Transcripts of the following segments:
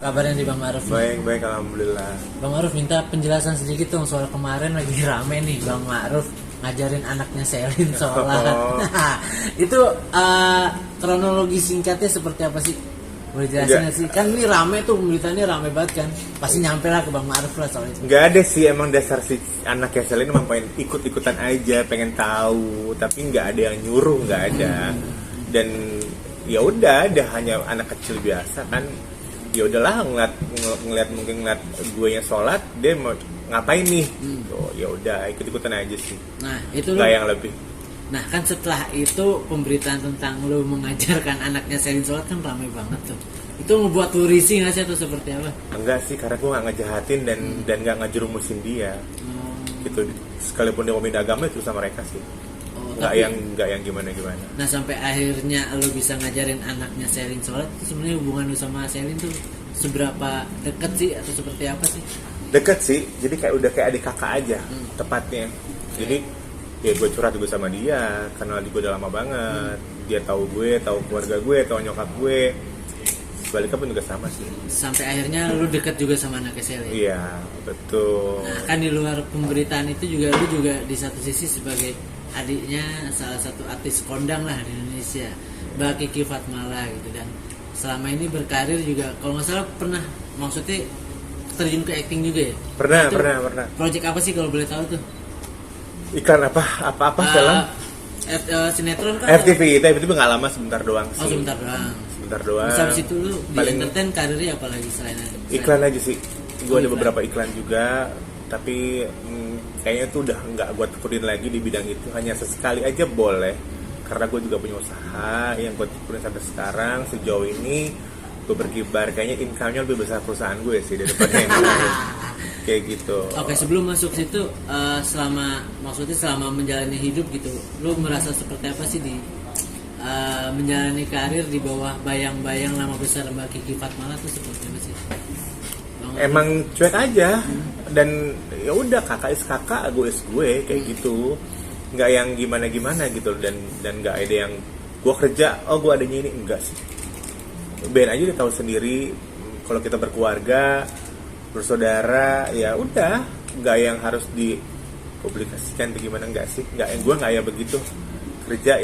Kabarnya di Bang Ma'ruf? Baik, alhamdulillah. Bang Ma'ruf minta penjelasan sedikit dong soal kemarin lagi rame nih Bang Ma'ruf ngajarin anaknya Selin sholat. Itu kronologi singkatnya seperti apa sih? Boleh jelasin nggak sih? Kan ini rame tuh, beritanya rame banget kan. Pasti nyampe lah ke Bang Ma'ruf lah soal itu. Nggak ada sih, emang dasar si anaknya Selin emang pengen ikut-ikutan aja, pengen tahu, tapi nggak ada yang nyuruh, nggak ada. Dan ya udah, ada hanya anak kecil biasa kan. Ya udahlah, ngeliat gue yang sholat, dia mau ngapain nih? Oh, ya udah ikut-ikutan aja sih. Nah itu nggak yang lebih. Nah kan setelah itu pemberitaan tentang lu mengajarkan anaknya Selin sholat kan ramai banget tuh. Itu ngebuat lu risih nggak sih atau seperti apa? Enggak sih, karena gue nggak ngejahatin dan nggak ngejerumusin dia. Gitu. Sekalipun dia mau pindah agama itu sama mereka sih. Nggak yang gimana. Nah sampai akhirnya lu bisa ngajarin anaknya Selin sholat, itu sebenarnya hubungan lu sama Selin tuh seberapa deket sih atau seperti apa sih? Deket sih, jadi udah kayak adik kakak aja tepatnya. Jadi ya gue curhat juga sama dia, kenal gue udah lama banget. Dia tahu gue, tahu keluarga gue, tahu nyokap gue. Sebaliknya pun juga sama sih. Sampai akhirnya lu deket juga sama anaknya Selin. Iya, betul. Nah kan di luar pemberitaan itu juga lu juga di satu sisi sebagai adiknya salah satu artis kondang lah di Indonesia, Mbak Kiki Fatmala gitu. Dan selama ini berkarir juga kalau nggak salah pernah, maksudnya terjun ke acting juga ya? Pernah. Project apa sih kalau boleh tahu tuh? Iklan apa film? Sinetron kan? FTV nggak lama, sebentar doang sih. Oh sebentar doang. Terus habis itu lu di entertain karirnya apa lagi selain iklan aja sih. Gue ada beberapa iklan juga, tapi kayaknya tuh udah nggak gue tekunin lagi di bidang itu. Hanya sesekali aja boleh, karena gue juga punya usaha yang gue tekunin sampai sekarang. Sejauh ini gue berkibar, kayaknya income-nya lebih besar perusahaan gue sih daripada yang lain. Kayak gitu. Oke, sebelum masuk situ, selama menjalani hidup gitu, lu merasa seperti apa sih di menjalani karir di bawah bayang-bayang nama besar Mbak Kiki Fatmala tuh seperti apa sih? Emang cuek aja, dan ya udah, kakak is kakak, gue is gue, kayak gitu. Nggak yang gimana gitu, dan nggak ada yang gue kerja, gue adanya ini, enggak sih. Ben aja dia tahu sendiri, kalau kita berkeluarga, bersaudara, ya udah, nggak yang harus dipublikasikan bagaimana, enggak sih. Gue nggak ya begitu. Kerja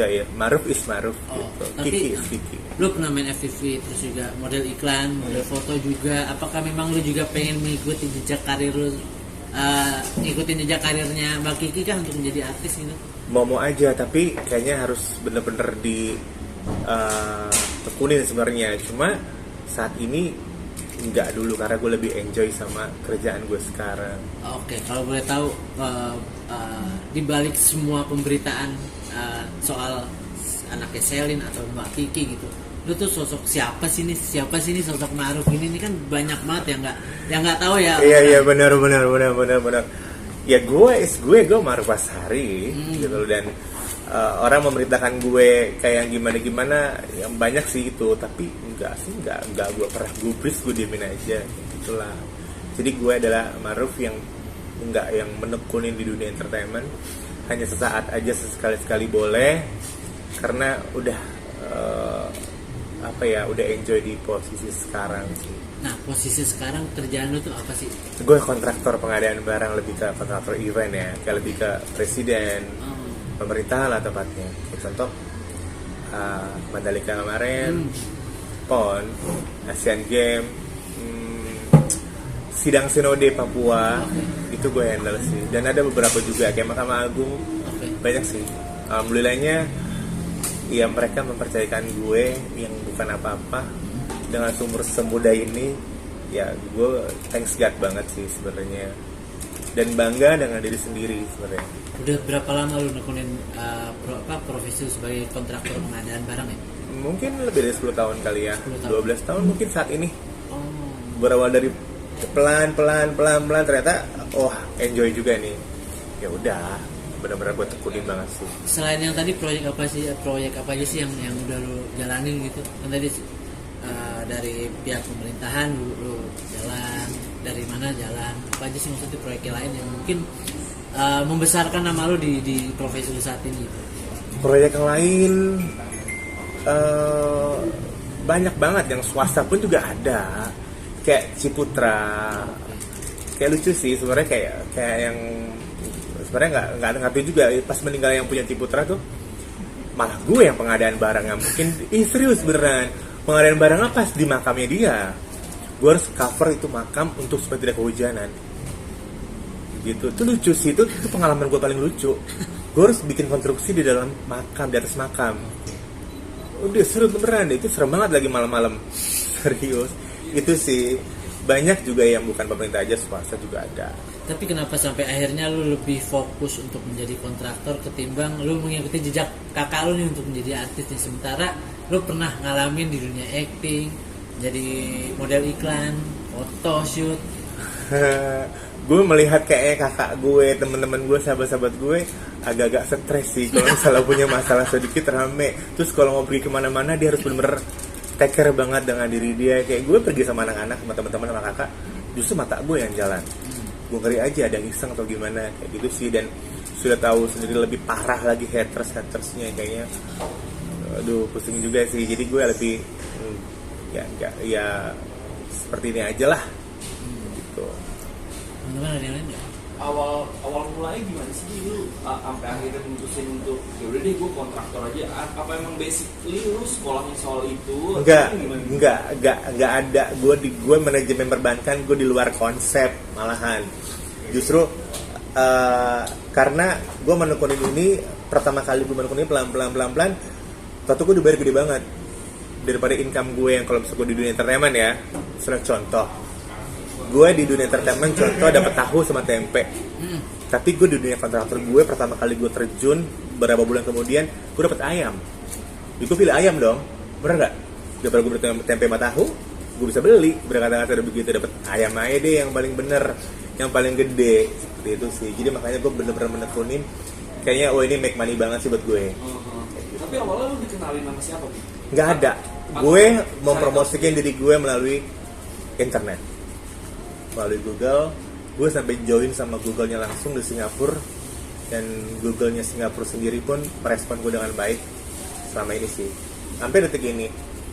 ya, Ma'ruf is Ma'ruf gitu. Tapi Kiki is Kiki. Lu pernah main FTV, terus juga model iklan, model foto juga. Apakah memang lu juga pengen mengikuti jejak karir lu, ikutin jejak karirnya Mbak Kiki kan untuk menjadi artis gitu? Mau aja, tapi kayaknya harus bener-bener tekunin sebenarnya. Cuma saat ini enggak dulu, karena gue lebih enjoy sama kerjaan gue sekarang. Oke, kalau boleh tahu di balik semua pemberitaan soal anaknya Selin atau Mbak Kiki gitu, lu tuh sosok siapa sih nih sosok Ma'ruf ini kan banyak banget yang nggak tahu ya. Iya benar. Ya gue Ma'ruf Ashari gitu, dan orang memberitakan gue kayak gimana yang banyak sih itu, tapi enggak gue pernah gubris, gue diemin aja gitulah. Jadi gue adalah Ma'ruf yang enggak yang menekunin di dunia entertainment, hanya sesaat aja, sesekali boleh, karena udah udah enjoy di posisi sekarang sih. Nah, posisi sekarang kerjaan lu tuh apa sih? Gue kontraktor pengadaan barang, lebih ke kontraktor event ya, kayak lebih ke presiden, pemerintah lah tepatnya. Contoh Mandalika kemarin, PON, Asian Games, sidang Sinode Papua, itu gue handle sih. Dan ada beberapa juga kayak Mahkamah Agung, banyak sih. Alhamdulillahnya, ya mereka mempercayakan gue yang bukan apa-apa dengan sumber semudah ini. Ya gue thanks God banget sih sebenarnya, dan bangga dengan diri sendiri sebenarnya. Udah berapa lama lu nekunin profesi sebagai kontraktor pengadaan barang ya? Mungkin lebih dari 10 tahun kali ya, 12 tahun mungkin saat ini. Berawal dari pelan ternyata enjoy juga nih. Ya udah, benar-benar gue tekunin banget sih. Selain yang tadi, proyek apa aja sih yang udah lu jalanin gitu? Kan tadi dari pihak pemerintahan lu jalan, dari mana jalan, apa aja sih maksudnya proyek lain yang mungkin membesarkan nama lu di profesi lu saat ini gitu? Proyek yang lain banyak banget, yang swasta pun juga ada. kayak Ciputra. Kayak lucu sih sebenarnya, kayak yang sebenarnya nggak ngerti juga pas meninggal yang punya Ciputra tuh, malah gue yang pengadaan barang. Nggak mungkin, serius beneran pengadaan barang apa di makamnya dia. Gue harus cover itu makam untuk supaya tidak kehujanan gitu. Itu lucu sih, itu pengalaman gue paling lucu. Gue harus bikin konstruksi di dalam makam, di atas makam. Udah seru beneran deh, itu serem banget lagi malam-malam. Serius itu sih. Banyak juga yang bukan pemerintah aja, swasta juga ada. Tapi kenapa sampai akhirnya lu lebih fokus untuk menjadi kontraktor ketimbang lu mengikuti jejak kakak lu nih untuk menjadi artis nih? Sementara lu pernah ngalamin di dunia acting, jadi model iklan, foto shoot. Gue melihat kayak kakak gue, teman-teman gue, sahabat-sahabat gue agak-agak stres sih kalau misalnya punya masalah sedikit rame. Terus kalau mau pergi kemana-mana dia harus bener-bener take care banget dengan diri dia. Kayak gue pergi sama anak-anak, sama teman-teman, sama kakak, justru mata gue yang jalan. Gue ngeri aja ada yang iseng atau gimana kayak gitu sih. Dan sudah tahu sendiri lebih parah lagi hatersnya kayaknya. Aduh pusing juga sih. Jadi gue lebih ya seperti ini aja lah gitu. Teman-teman ada yang lain nggak? Awal mulai gimana sih lu sampai akhirnya mutusin untuk ya udah deh gue kontraktor aja? Apa emang basically lu sekolahnya soal itu? Enggak ada. Gue manajemen perbankan, gue di luar konsep malahan. Justru karena gue menekunin ini pertama kali gue menekunin pelan. Tentu gue dibayar gede banget daripada income gue yang kalau misalnya gue di dunia entertainment ya. Misalnya contoh, gue di dunia entertainment contoh dapat tahu sama tempe. Tapi gue di dunia kontraktor, gue pertama kali gue terjun beberapa bulan kemudian gue dapat ayam. Gue pilih ayam dong, bener nggak? Daripada gue beli tempe sama tahu, gue bisa beli. Berkata-kata begitu, dapat ayam aja deh yang paling bener, yang paling gede. Seperti itu sih. Jadi makanya gue bener-bener menekunin. Kayaknya ini make money banget sih buat gue. Tapi awalnya lu dikenalin sama siapa nih? Nggak ada. Gue mempromosikan diri gue melalui internet, melalui Google. Gue sampai join sama Google-nya langsung di Singapura, dan Google-nya Singapura sendiri pun merespon gue dengan baik selama ini sih, sampai detik ini.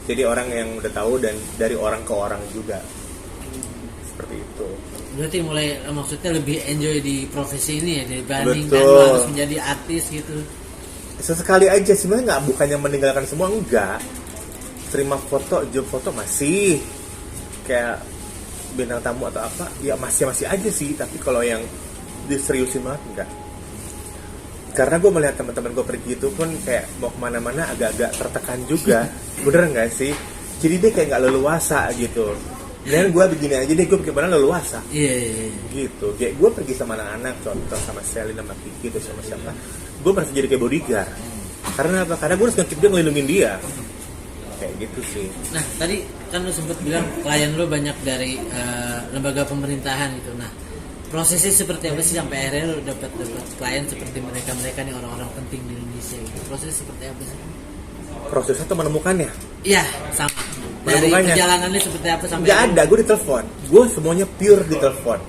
Jadi orang yang udah tahu, dan dari orang ke orang juga seperti itu. Berarti mulai maksudnya lebih enjoy di profesi ini ya dibandingkan Betul. lu harus menjadi artis gitu. Sesekali aja sebenarnya, nggak, bukannya meninggalkan semua, enggak. Terima foto, job foto masih kayak bintang tamu atau apa ya, masih aja sih. Tapi kalau yang diseriusin banget enggak, karena gue melihat teman-teman gue pergi itu pun kayak mau kemana-mana agak-agak tertekan juga. Bener nggak sih? Jadi dia kayak nggak leluasa gitu. Dan gue begini aja deh, gue bagaimana leluasa. Iya. Gitu. Kayak gue pergi sama anak-anak, contoh sama Selin, sama Kiki, terus sama siapa, gue merasa jadi kayak bodyguard. Karena apa? Karena gue harus ngecip dia, ngelindungin dia. Kayak gitu sih. Nah tadi kan lu sempat bilang klien lu banyak dari lembaga pemerintahan gitu. Nah prosesnya seperti apa sih sampai akhirnya lu dapat klien seperti mereka nih, orang-orang penting di Indonesia gitu. Prosesnya seperti apa sih? Prosesnya tuh menemukannya. Iya sama. Dari Menemukannya. perjalanannya seperti apa sampai Nggak ada, gue ditelepon. Gue semuanya pure ditelepon.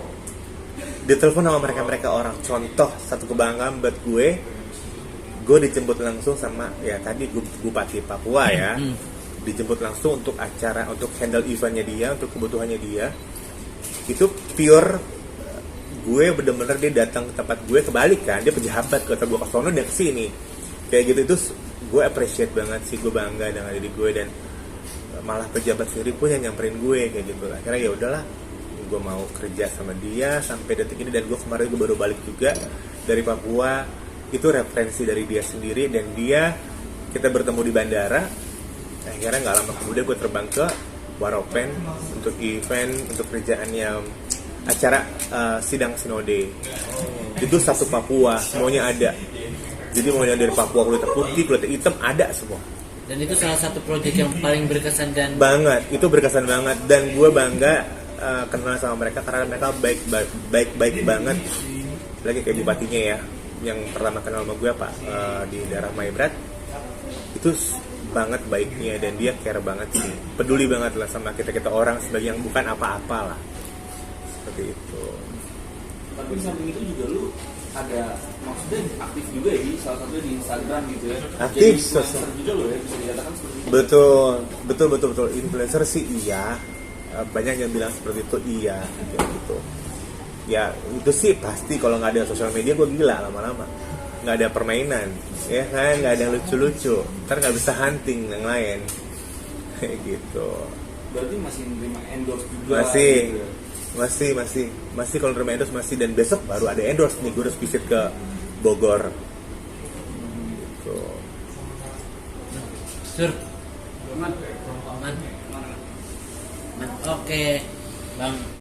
Ditelepon sama mereka orang. Contoh satu kebanggaan buat gue dijemput langsung sama ya tadi Bupati Papua ya. Dijemput langsung untuk acara, untuk handle eventnya dia, untuk kebutuhannya dia. Itu pure gue bener-bener dia datang ke tempat gue, kebalik kan, dia pejabat, kata gue ke sono dia kesini. Kayak gitu, itu gue appreciate banget sih, gue bangga dengan diri gue. Dan malah pejabat sendiri pun yang nyamperin gue kayak gitu lah. Akhirnya ya udahlah, gue mau kerja sama dia sampai detik ini. Dan gue kemarin gue baru balik juga dari Papua. Itu referensi dari dia sendiri, dan kita bertemu di bandara. Akhirnya nggak lama kemudian gue terbang ke Waropen untuk event, untuk kerjaannya acara sidang sinode. Itu satu Papua, semuanya ada. Jadi mau yang dari Papua, kulit putih, kulit hitam, ada semua. Dan itu salah satu proyek yang paling berkesan dan Banget, itu berkesan banget. Dan gue bangga kenal sama mereka karena mereka baik banget. Lagi kayak bupatinya ya, yang pertama kenal sama gue Pak di daerah Maibrat. Itu banget baiknya, dan dia care banget sih, peduli banget lah sama kita orang sebagai yang bukan apa-apa lah, seperti itu. Tapi di samping itu juga lu ada, maksudnya aktif juga ya, salah satunya di Instagram gitu ya. Aktif, jadi influencer juga lo ya, bisa dikatakan seperti itu. Betul. Influencer sih iya. banyak yang bilang seperti itu, iya kayak gitu. Ya itu sih pasti, kalau nggak ada sosial media gue gila lama-lama, nggak ada permainan ya kan, nggak ada yang lucu-lucu, ntar nggak bisa hunting yang lain kayak gitu. Berarti masih menerima endorse juga Masih gitu. masih kalau nerima endorse masih, dan besok baru ada endorse nih, gue harus visit ke Bogor gitu. Sur. Man. Oke, Bang.